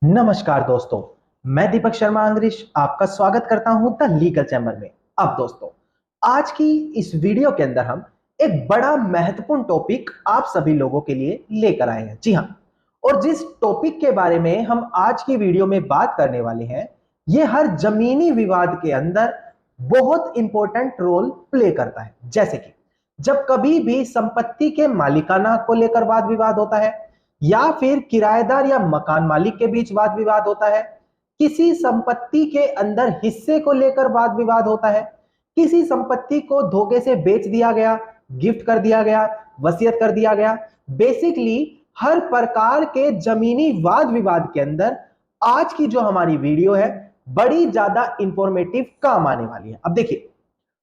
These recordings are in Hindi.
नमस्कार दोस्तों। मैं दीपक शर्मा अंग्रेज आपका स्वागत करता हूं द लीगल चैम्बर में। अब दोस्तों, आज की इस वीडियो के अंदर हम एक बड़ा महत्वपूर्ण टॉपिक आप सभी लोगों के लिए लेकर आए हैं। जी हां, और जिस टॉपिक के बारे में हम आज की वीडियो में बात करने वाले हैं, ये हर जमीनी विवाद के अंदर बहुत इंपॉर्टेंट रोल प्ले करता है। जैसे कि जब कभी भी संपत्ति के मालिकाना को लेकर वाद विवाद होता है, या फिर किराएदार या मकान मालिक के बीच वाद विवाद होता है, किसी संपत्ति के अंदर हिस्से को लेकर वाद विवाद होता है, किसी संपत्ति को धोखे से बेच दिया गया, गिफ्ट कर दिया गया, वसीयत कर दिया गया, बेसिकली हर प्रकार के जमीनी वाद विवाद के अंदर आज की जो हमारी वीडियो है बड़ी ज्यादा इंफॉर्मेटिव काम आने वाली है। अब देखिए,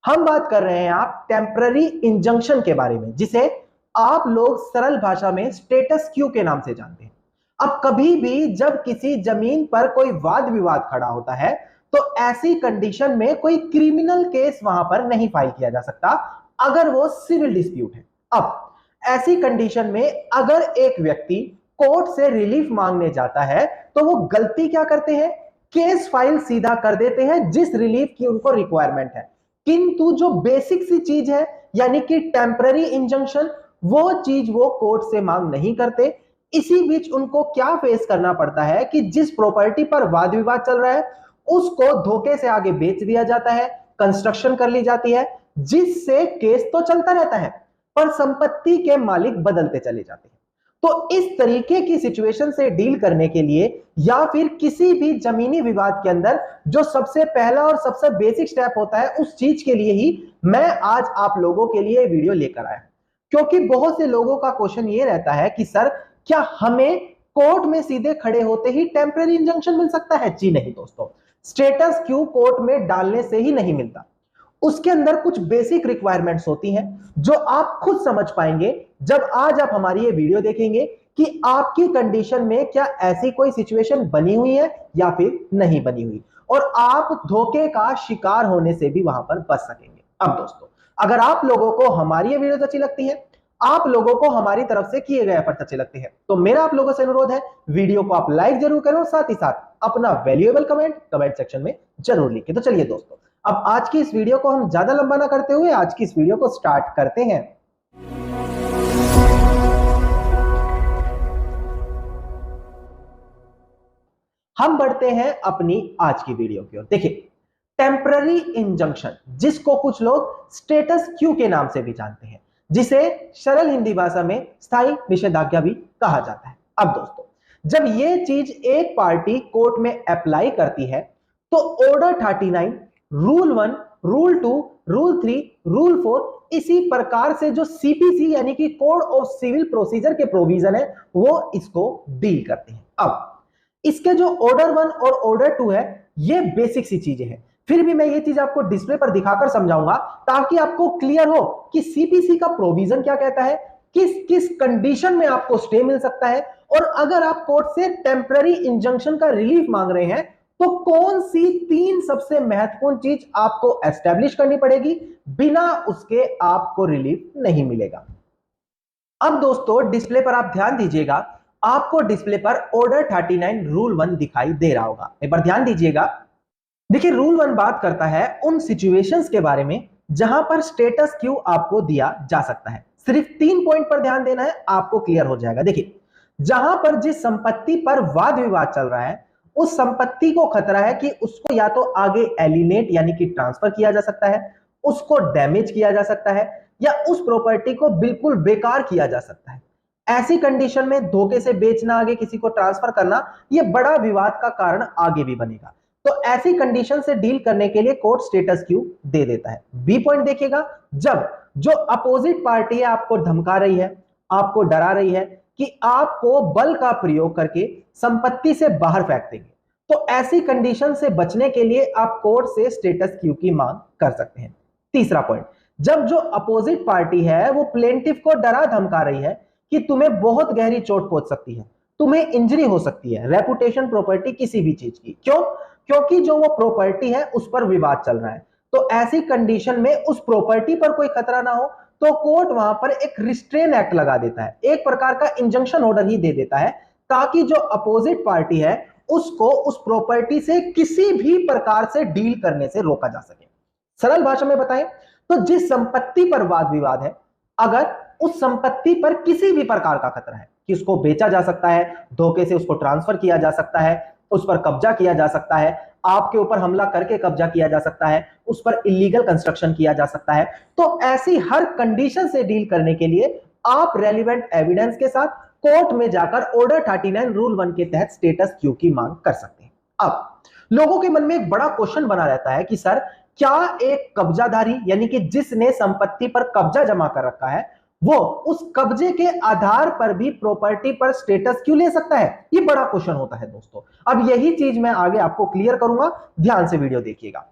हम बात कर रहे हैं आप टेम्पररी इंजंक्शन के बारे में, जिसे आप लोग सरल भाषा में स्टेटस क्यू के नाम से जानते हैं। अब कभी भी जब किसी जमीन पर कोई वाद विवाद खड़ा होता है, तो ऐसी कंडीशन में कोई क्रिमिनल केस वहां पर नहीं फाइल किया जा सकता अगर वो सिविल डिस्प्यूट है। अब ऐसी कंडीशन में अगर एक व्यक्ति कोर्ट से रिलीफ मांगने जाता है, तो वो गलती क्या करते हैं, केस फाइल सीधा कर देते हैं जिस रिलीफ की उनको रिक्वायरमेंट है। किंतु जो बेसिक सी चीज है, यानी कि टेम्पररी इंजंक्शन, वो चीज वो कोर्ट से मांग नहीं करते। इसी बीच उनको क्या फेस करना पड़ता है कि जिस प्रॉपर्टी पर वाद विवाद चल रहा है उसको धोखे से आगे बेच दिया जाता है, कंस्ट्रक्शन कर ली जाती है, जिससे केस तो चलता रहता है पर संपत्ति के मालिक बदलते चले जाते हैं। तो इस तरीके की सिचुएशन से डील करने के लिए, या फिर किसी भी जमीनी विवाद के अंदर जो सबसे पहला और सबसे बेसिक स्टेप होता है, उस चीज के लिए ही मैं आज आप लोगों के लिए वीडियो लेकर आया। क्योंकि बहुत से लोगों का क्वेश्चन ये रहता है कि सर, क्या हमें कोर्ट में सीधे खड़े होते ही टेम्पररी इंजंक्शन मिल सकता है? जी नहीं दोस्तों, स्टेटस क्यू कोर्ट में डालने से ही नहीं मिलता। उसके अंदर कुछ बेसिक रिक्वायरमेंट्स होती हैं जो आप खुद समझ पाएंगे जब आज आप हमारी ये वीडियो देखेंगे कि आपकी कंडीशन में क्या ऐसी कोई सिचुएशन बनी हुई है या फिर नहीं बनी हुई, और आप धोखे का शिकार होने से भी वहां पर बच सकेंगे। अब दोस्तों, अगर आप लोगों को हमारी ये वीडियो अच्छी लगती है, आप लोगों को हमारी तरफ से किए गए एफर्ट्स अच्छे लगते हैं, तो मेरा आप लोगों से अनुरोध है, वीडियो को आप लाइक जरूर करें और साथ ही साथ अपना वैल्यूएबल कमेंट सेक्शन में जरूर लिखें। तो चलिए दोस्तों, अब आज की इस वीडियो को हम ज्यादा लंबा ना करते हुए आज की इस वीडियो को स्टार्ट करते हैं। हम बढ़ते हैं अपनी आज की वीडियो की ओर। देखिए, टेम्पररी इंजंक्शन, जिसको कुछ लोग स्टेटस क्यू के नाम से भी जानते हैं, जिसे सरल हिंदी भाषा में स्थायी निषेधाज्ञा भी कहा जाता है। अब दोस्तों, जब ये चीज एक पार्टी कोर्ट में अप्लाई करती है, तो order 39, rule 1, rule 2, rule 3, rule 4, इसी प्रकार से जो सीपीसी यानी कि कोड ऑफ सिविल प्रोसीजर के प्रोविजन है, वो इसको डील करते हैं। अब इसके जो ऑर्डर 1 और ऑर्डर 2 है, ये बेसिक सी चीजें हैं। फिर भी मैं ये चीज आपको डिस्प्ले पर दिखाकर समझाऊंगा ताकि आपको क्लियर हो कि सीपीसी का प्रोविजन क्या कहता है, किस किस कंडीशन में आपको स्टे मिल सकता है, और अगर आप कोर्ट से टेम्पररी इंजंक्शन का रिलीफ मांग रहे हैं तो कौन सी 3 सबसे महत्वपूर्ण चीज आपको एस्टेब्लिश करनी पड़ेगी, बिना उसके आपको रिलीफ नहीं मिलेगा। अब दोस्तों, डिस्प्ले पर आप ध्यान दीजिएगा, आपको डिस्प्ले पर ऑर्डर 39 रूल 1 दिखाई दे रहा होगा। एक बार ध्यान दीजिएगा। देखिए, रूल 1 बात करता है उन सिचुएशंस के बारे में जहां पर स्टेटस क्यू आपको दिया जा सकता है। सिर्फ 3 पॉइंट पर ध्यान देना है, आपको क्लियर हो जाएगा। देखिए, जहां पर जिस संपत्ति पर वाद विवाद चल रहा है, उस संपत्ति को खतरा है कि उसको या तो आगे एलिनेट यानी कि ट्रांसफर किया जा सकता है, उसको डैमेज किया जा सकता है, या उस प्रॉपर्टी को बिल्कुल बेकार किया जा सकता है। ऐसी कंडीशन में धोखे से बेचना, आगे किसी को ट्रांसफर करना, यह बड़ा विवाद का कारण आगे भी बनेगा। तो ऐसी कंडीशन से डील करने के लिए कोर्ट स्टेटस क्यू दे देता है। बी पॉइंट देखिएगा, जब जो अपोजिट पार्टी है आपको धमका रही है, आपको डरा रही है कि आपको बल का प्रयोग करके संपत्ति से बाहर फेंक देंगे, तो ऐसी कंडीशन से बचने के लिए आप कोर्ट से स्टेटस क्यू की मांग कर सकते हैं। तीसरा पॉइंट, जब जो अपोजिट पार्टी है वो प्लेंटिफ को डरा धमका रही है कि तुम्हें बहुत गहरी चोट पहुंच सकती है, तुम्हें इंजरी हो सकती है, रेपुटेशन, प्रॉपर्टी, किसी भी चीज की। क्यों? क्योंकि जो वो प्रॉपर्टी है उस पर विवाद चल रहा है। तो ऐसी कंडीशन में उस प्रॉपर्टी पर कोई खतरा ना हो, तो कोर्ट वहां पर एक रिस्ट्रेन एक्ट लगा देता है, एक प्रकार का इंजंक्शन ऑर्डर ही दे देता है, ताकि जो अपोजिट पार्टी है उसको उस प्रॉपर्टी से किसी भी प्रकार से डील करने से रोका जा सके। सरल भाषा में बताएं तो जिस संपत्ति पर वाद विवाद है, अगर उस संपत्ति पर किसी भी प्रकार का खतरा है कि उसको बेचा जा सकता है, धोखे से उसको ट्रांसफर किया जा सकता है, उस पर कब्जा किया जा सकता है, आपके ऊपर हमला करके कब्जा किया जा सकता है, उस पर इलीगल कंस्ट्रक्शन किया जा सकता है, तो ऐसी हर कंडीशन से डील करने के लिए आप रेलिवेंट एविडेंस के साथ कोर्ट में जाकर ऑर्डर 39 रूल 1 के तहत स्टेटस क्यू की मांग कर सकते हैं। अब लोगों के मन में एक बड़ा क्वेश्चन बना रहता है कि सर, क्या एक कब्जाधारी यानी कि जिसने संपत्ति पर कब्जा जमा कर रखा है, वो उस कब्जे के आधार पर भी प्रॉपर्टी पर स्टेटस क्यों ले सकता है? ये बड़ा क्वेश्चन होता है दोस्तों। अब यही चीज मैं आगे आपको क्लियर करूंगा, ध्यान से वीडियो देखिएगा।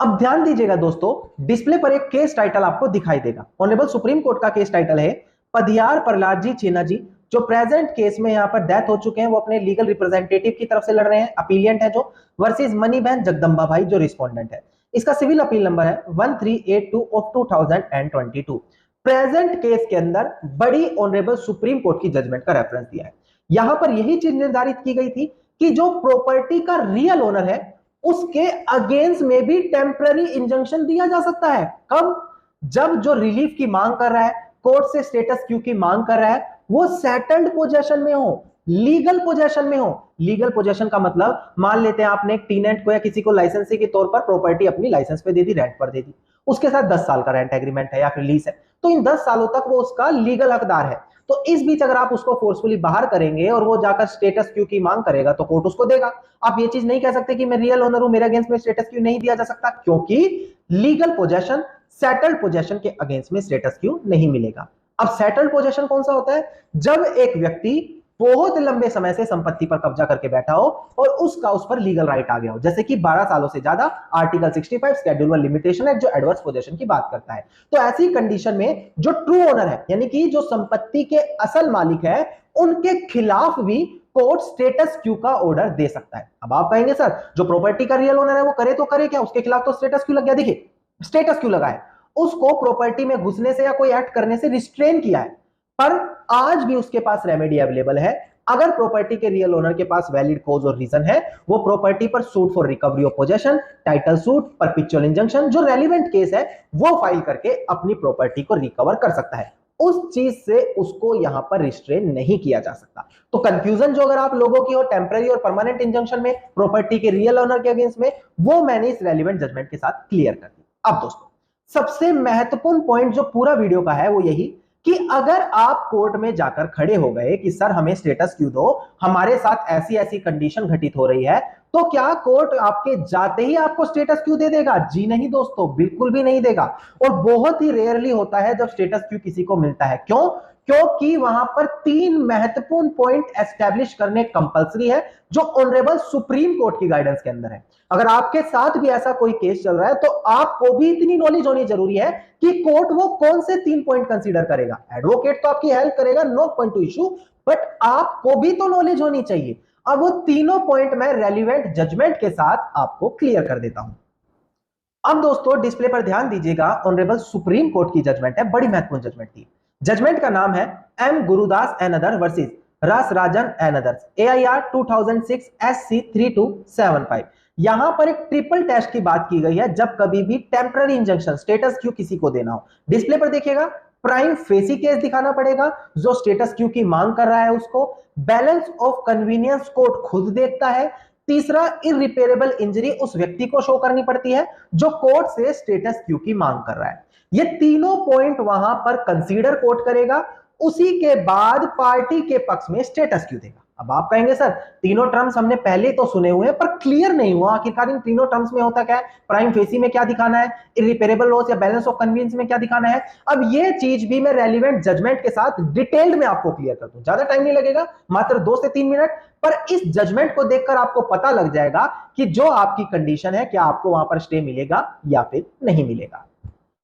अब ध्यान दीजिएगा दोस्तों, डिस्प्ले पर एक केस टाइटल आपको दिखाई देगा। ऑनरेबल सुप्रीम कोर्ट का केस टाइटल है पदियार प्रहलाद जी चीना जी, जो प्रेजेंट केस में यहां पर डेथ हो चुके हैं, वो अपने लीगल रिप्रेजेंटेटिव की तरफ से लड़ रहे हैं, अपीलियंट है जो, वर्सेस मनी बहन जगदम्बा भाई जो रिस्पोंडेंट है। इसका सिविल अपील नंबर है 1382 ऑफ 2022। प्रेजेंट केस के अंदर बड़ी ऑनरेबल सुप्रीम कोर्ट की जजमेंट का रेफरेंस दिया है। यहां पर यही चीज निर्धारित की गई थी कि जो प्रॉपर्टी का रियल ओनर है उसके अगेंस्ट में भी टेम्पररी इंजंक्शन दिया जा सकता है। कब? जब जो रिलीफ की मांग कर रहा है, कोर्ट से स्टेटस क्यू की मांग कर रहा है, वो सेटल्ड पोजेशन में हो, लीगल पोजेशन में हो। लीगल पोजेशन का मतलब, मान लेते हैं आपने एक टीनेंट को या किसी को लाइसेंसी के तौर पर प्रॉपर्टी अपनी लाइसेंस पे दे दी, रेंट पर दे दी, उसके साथ 10 साल का रेंट एग्रीमेंट है या फिर लीज है, तो इन 10 सालों तक वो उसका लीगल हकदार है। तो इस बीच अगर आप उसको फोर्सफुली बाहर करेंगे और वो जाकर स्टेटस क्यू की मांग करेगा तो कोर्ट उसको देगा। आप ये चीज नहीं कह सकते कि मैं रियल ओनर हूं, मेरे अगेंस्ट में स्टेटस क्यू नहीं दिया जा सकता, क्योंकि लीगल पोजेशन सेटल्ड पोजेशन के अगेंस्ट में स्टेटस क्यू नहीं मिलेगा। अब सेटल्ड पोजेशन कौन सा होता है? जब एक व्यक्ति बहुत लंबे समय से संपत्ति पर कब्जा करके बैठा हो और उसका उस पर लीगल राइट आ गया हो, जैसे कि 12 सालों से ज्यादा, आर्टिकल 65 शेड्यूल 1 लिमिटेशन है जो एडवर्स पोजीशन की बात करता है। तो ऐसी कंडीशन में जो ट्रू ओनर है, यानी कि जो संपत्ति के असल मालिक है, उनके खिलाफ भी कोर्ट स्टेटस क्यू का ऑर्डर दे सकता है। अब आप कहेंगे सर, जो प्रॉपर्टी का रियल ओनर है वो करे तो करे क्या, उसके खिलाफ तो स्टेटस क्यू लग गया। देखिए, स्टेटस क्यू लगा है, उसको प्रॉपर्टी में घुसने से या कोई एक्ट करने से रिस्ट्रेन किया है, पर आज भी उसके पास रेमेडी अवेलेबल है। अगर प्रॉपर्टी के रियल ओनर के पास वैलिड कॉज और रीजन है, वो प्रॉपर्टी पर suit for recovery of possession, title suit, perpetual injunction, जो रेलिवेंट केस है वो फाइल करके अपनी प्रॉपर्टी को रिकवर कर सकता है। उस चीज से उसको यहां पर रिस्ट्रेन नहीं किया जा सकता। तो कंफ्यूजन जो अगर आप लोगों की हो टेम्पररी और परमानेंट इंजंक्शन में, प्रॉपर्टी के रियल ओनर के अगेंस्ट में, वो मैंने इस रेलिवेंट जजमेंट के साथ क्लियर कर दी। अब दोस्तों, सबसे महत्वपूर्ण पॉइंट जो पूरा वीडियो का है वो यही कि अगर आप कोर्ट में जाकर खड़े हो गए कि सर हमें स्टेटस क्यू दो, हमारे साथ ऐसी ऐसी कंडीशन घटित हो रही है, तो क्या कोर्ट आपके जाते ही आपको स्टेटस क्यू दे देगा? जी नहीं दोस्तों, बिल्कुल भी नहीं देगा। और बहुत ही रेयरली होता है जब स्टेटस क्यू किसी को मिलता है। क्यों? क्योंकि वहां पर 3 महत्वपूर्ण पॉइंट एस्टैब्लिश करने कंपलसरी है, जो ऑनरेबल सुप्रीम कोर्ट की गाइडेंस के अंदर है। अगर आपके साथ भी ऐसा कोई केस चल रहा है तो आपको भी इतनी नॉलेज होनी जरूरी है कि कोर्ट वो कौन से 3 पॉइंट कंसीडर करेगा। एडवोकेट तो आपकी हेल्प करेगा, no point to issue, but आपको भी तो नॉलेज होनी चाहिए। अब वो तीनों पॉइंट मैं रेलिवेंट जजमेंट के साथ आपको क्लियर कर देता हूं। अब दोस्तों, डिस्प्ले पर ध्यान दीजिएगा, ऑनरेबल सुप्रीम कोर्ट की जजमेंट है, बड़ी महत्वपूर्ण जजमेंट थी। जजमेंट का नाम है M Gurudas and other versus Rasaranjan and others, AIR 2006 SC 3275। यहां पर एक ट्रिपल टेस्ट की बात की गई है जब कभी भी टेम्पररी इंजंक्शन स्टेटस क्यू किसी को देना हो। डिस्प्ले पर देखिएगा, प्राइम फेसी केस दिखाना पड़ेगा, जो स्टेटस क्यू की मांग कर रहा है उसको बैलेंस ऑफ कन्वीनियंस कोर्ट खुद देखता है। तीसरा, इररिपेरेबल इंजरी उस व्यक्ति को शो करनी पड़ती है जो कोर्ट से स्टेटस क्यू की मांग कर रहा है। ये तीनों पॉइंट वहां पर कंसीडर कोर्ट करेगा, उसी के बाद पार्टी के पक्ष में स्टेटस क्यू देगा। अब आप कहेंगे सर, तीनों टर्म्स हमने पहले तो सुने हुए हैं पर क्लियर नहीं हुआ, आखिरकार इन तीनों टर्म्स में होता क्या है, प्राइम फेसी में क्या दिखाना है, इररिपेरेबल लॉस या बैलेंस ऑफ कन्वीनियंस में क्या दिखाना है। अब ये चीज भी मैं रेलिवेंट जजमेंट के साथ डिटेल्ड में आपको क्लियर कर दूं, ज्यादा टाइम नहीं लगेगा, मात्र 2 से 3 मिनट, पर इस जजमेंट को देखकर आपको पता लग जाएगा कि जो आपकी कंडीशन है, क्या आपको वहां पर स्टे मिलेगा या फिर नहीं मिलेगा।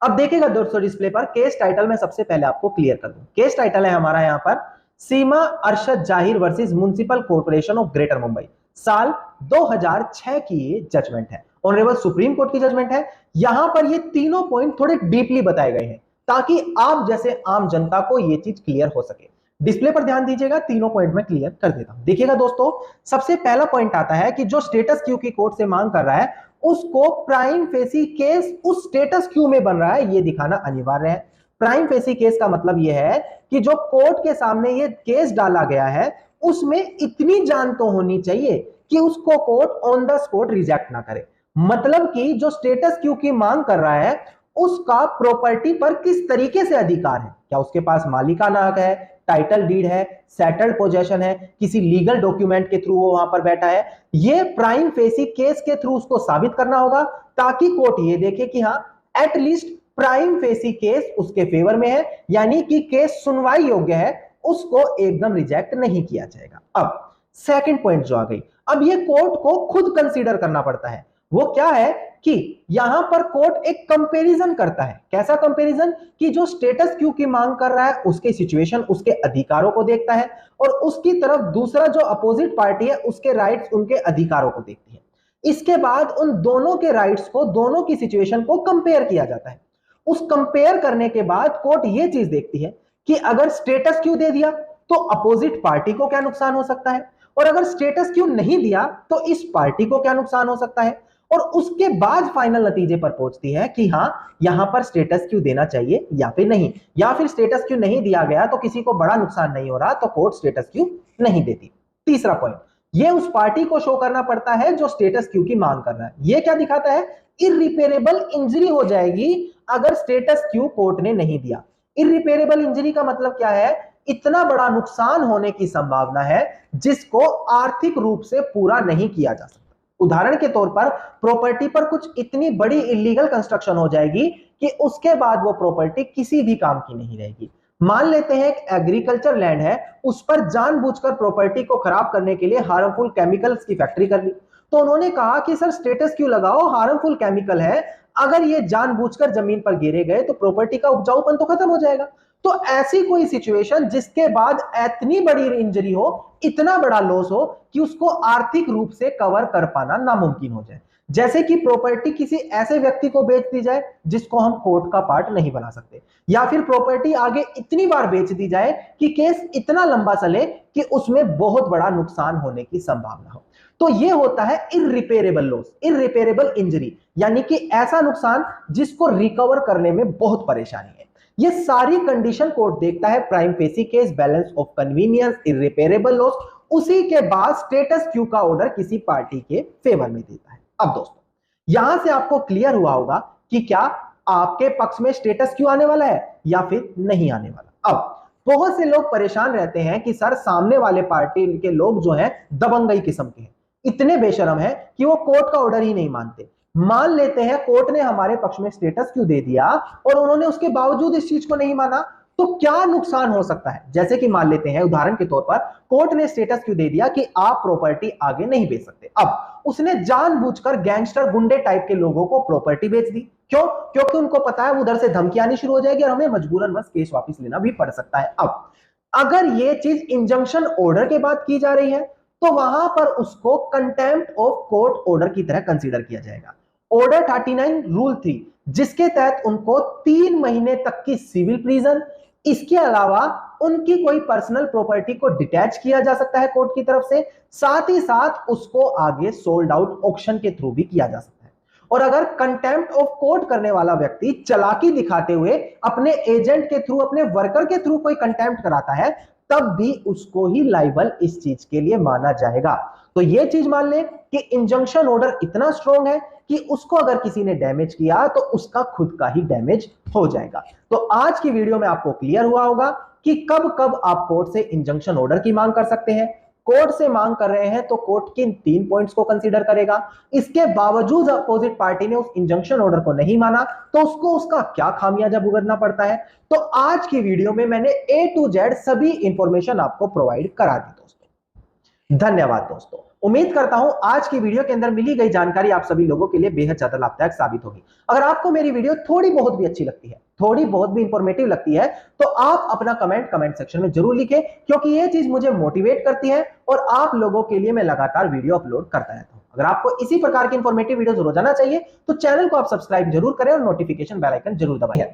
अब देखिएगा दोस्तों, डिस्प्ले पर केस टाइटल में सबसे पहले आपको क्लियर कर दूं। केस टाइटल है हमारा यहां पर सीमा अरशद जाहिर versus municipal corporation of greater Mumbai, साल 2006 की ये जजमेंट है, ऑनरेबल सुप्रीम कोर्ट की जजमेंट है। यहां पर ये तीनों पॉइंट थोड़े डीपली बताए गए हैं ताकि आप जैसे आम जनता को ये चीज क्लियर हो सके। डिस्प्ले पर ध्यान दीजिएगा, तीनों पॉइंट में क्लियर कर देता हूं। देखिएगा दोस्तों, सबसे पहला पॉइंट आता है कि जो स्टेटस क्यू की कोर्ट से मांग कर रहा है उसको प्राइम फेसी केस उस स्टेटस क्यू में बन रहा है ये दिखाना अनिवार्य है। प्राइम फेसी केस का मतलब यह है कि जो कोर्ट के सामने ये केस डाला गया है उसमें इतनी जान तो होनी चाहिए कि उसको court on the spot reject ना करे। मतलब कि जो स्टेटस क्यू की मांग कर रहा है उसका प्रॉपर्टी पर किस तरीके से अधिकार है, क्या उसके पास मालिकाना हक है, टाइटल डीड है, सेटल्ड पोजेशन है, किसी लीगल डॉक्यूमेंट के थ्रू वो वहां पर बैठा है। ये प्राइम फेसी केस के थ्रू उसको साबित करना होगा ताकि कोर्ट ये देखे कि हाँ एटलीस्ट प्राइम फेसी केस उसके फेवर में है, यानी कि केस सुनवाई योग्य है, उसको एकदम रिजेक्ट नहीं किया जाएगा। अब सेकंड पॉइंट जो आ गई, अब ये कोर्ट को खुद कंसीडर करना पड़ता है। वो क्या है कि यहां पर कोर्ट एक कंपैरिजन करता है। कैसा कंपैरिजन कि जो स्टेटस क्यू की मांग कर रहा है उसके सिचुएशन, उसके अधिकारों को देखता है और उसकी तरफ दूसरा जो अपोजिट पार्टी है उसके राइट्स, उनके अधिकारों को देखती है। इसके बाद उन दोनों के राइट्स को, दोनों की सिचुएशन को कंपेयर किया जाता है। उस कंपेयर करने के बाद कोर्ट यह चीज देखती है कि अगर स्टेटस क्यू दे दिया तो अपोजिट पार्टी को क्या नुकसान हो सकता है, और अगर स्टेटस क्यू नहीं दिया तो इस पार्टी को क्या नुकसान हो सकता है। और उसके बाद फाइनल नतीजे पर पहुंचती है कि हां यहां पर स्टेटस क्यू देना चाहिए या फिर नहीं, या फिर स्टेटस क्यू नहीं दिया गया तो किसी को बड़ा नुकसान नहीं हो रहा तो कोर्ट स्टेटस क्यू नहीं देती। तीसरा पॉइंट, ये उस पार्टी को शो करना पड़ता है जो स्टेटस क्यू की मांग कर रहा है। ये क्या दिखाता है, इररिपेरेबल इंजरी हो जाएगी अगर स्टेटस क्यू कोर्ट ने नहीं दिया। इररिपेरेबल इंजरी का मतलब क्या है, इतना बड़ा नुकसान होने की संभावना है जिसको आर्थिक रूप से पूरा नहीं किया जा सकता। उदाहरण के तौर पर प्रॉपर्टी पर कुछ इतनी बड़ी इलीगल कंस्ट्रक्शन हो जाएगी कि उसके बाद वो प्रॉपर्टी किसी भी काम की नहीं रहेगी। मान लेते हैं एक एग्रीकल्चर लैंड है, उस पर जानबूझकर प्रॉपर्टी को खराब करने के लिए हार्मफुल केमिकल्स की फैक्ट्री कर ली, तो उन्होंने कहा कि सर स्टेटस क्यों लगाओ, हार्मफुल केमिकल है, अगर ये जानबूझकर जमीन पर गिरे गए तो प्रॉपर्टी का उपजाऊपन तो खत्म हो जाएगा। तो ऐसी कोई सिचुएशन जिसके बाद इतनी बड़ी इंजरी हो, इतना बड़ा लॉस हो कि उसको आर्थिक रूप से कवर कर पाना नामुमकिन हो जाए। जैसे कि प्रॉपर्टी किसी ऐसे व्यक्ति को बेच दी जाए जिसको हम कोर्ट का पार्ट नहीं बना सकते, या फिर प्रॉपर्टी आगे इतनी बार बेच दी जाए कि केस इतना लंबा चले कि उसमें बहुत बड़ा नुकसान होने की संभावना हो। तो यह होता है इररिपेरेबल लॉस, इररिपेरेबल इंजरी, यानी कि ऐसा नुकसान जिसको रिकवर करने में बहुत परेशानी है। ये सारी कंडीशन कोर्ट देखता है, prima facie case, balance of convenience, irreparable loss, उसी के बाद स्टेटस क्यू का ऑर्डर किसी पार्टी के फेवर में देता है। अब दोस्तों यहां से आपको क्लियर हुआ होगा कि क्या आपके पक्ष में स्टेटस क्यू आने वाला है या फिर नहीं आने वाला। अब बहुत से लोग परेशान रहते हैं कि सर सामने वाले पार्टी के लोग जो हैं दबंगई किस्म के हैं, इतने बेशरम हैं कि वो कोर्ट का ऑर्डर ही नहीं मानते। मान लेते हैं कोर्ट ने हमारे पक्ष में स्टेटस क्यू दे दिया और उन्होंने उसके बावजूद इस चीज को नहीं माना, तो क्या नुकसान हो सकता है। जैसे कि मान लेते हैं उदाहरण के तौर पर कोर्ट ने स्टेटस क्यू दे दिया कि आप प्रॉपर्टी आगे नहीं बेच सकते। अब उसने जानबूझकर गैंगस्टर गुंडे टाइप के लोगों को प्रॉपर्टी बेच दी। क्यों? क्योंकि उनको पता है उधर से धमकी आनी शुरू हो जाएगी और हमें मजबूरन बस केस वापस लेना भी पड़ सकता है। अब अगर यह चीज इंजंक्शन ऑर्डर के बाद की जा रही है तो वहां पर उसको कंटेम्प्ट ऑफ कोर्ट ऑर्डर की तरह कंसीडर किया जाएगा। ऑर्डर 39 रूल 3, जिसके तहत उनको 3 महीने तक की सिविल प्रिजन, इसके अलावा उनकी कोई पर्सनल प्रॉपर्टी को डिटैच किया जा सकता है कोर्ट की तरफ से, साथ ही साथ उसको आगे सोल्ड आउट ऑक्शन के थ्रू भी किया जा सकता है। और अगर कंटेम्प्ट ऑफ कोर्ट करने वाला व्यक्ति चालाकी दिखाते हुए अपने एजेंट के थ्रू, अपने वर्कर के थ्रू कोई कंटेम्प्ट कराता है, तब भी उसको ही लायबल इस चीज के लिए माना जाएगा। तो यह चीज मान लें कि इंजंक्शन ऑर्डर इतना स्ट्रॉन्ग है कि उसको अगर किसी ने डैमेज किया तो उसका खुद का ही डैमेज हो जाएगा। तो आज की वीडियो में आपको क्लियर हुआ होगा कि कब कब आप कोर्ट से इंजंक्शन ऑर्डर की मांग कर सकते हैं। कोर्ट से मांग कर रहे हैं तो कोर्ट किन 3 पॉइंट्स को कंसीडर करेगा, इसके बावजूद अपोजिट पार्टी ने उस इंजंक्शन ऑर्डर को नहीं माना तो उसको उसका क्या खामियाजा भुगतना पड़ता है। तो आज की वीडियो में मैंने A to Z सभी इंफॉर्मेशन आपको प्रोवाइड करा दी दोस्तों। धन्यवाद दोस्तों। उम्मीद करता हूं आज की वीडियो के अंदर मिली गई जानकारी आप सभी लोगों के लिए बेहद ज्यादा लाभदायक साबित होगी। अगर आपको मेरी वीडियो थोड़ी बहुत भी अच्छी लगती है, थोड़ी बहुत भी इंफॉर्मेटिव लगती है, तो आप अपना कमेंट सेक्शन में जरूर लिखें, क्योंकि यह चीज मुझे मोटिवेट करती है और आप लोगों के लिए मैं लगातार वीडियो अपलोड करता रहता हूं। अगर आपको इसी प्रकार की इंफॉर्मेटिव वीडियोस रोजाना चाहिए तो चैनल को आप सब्सक्राइब जरूर करें और नोटिफिकेशन बेल आइकन जरूर दबाएं।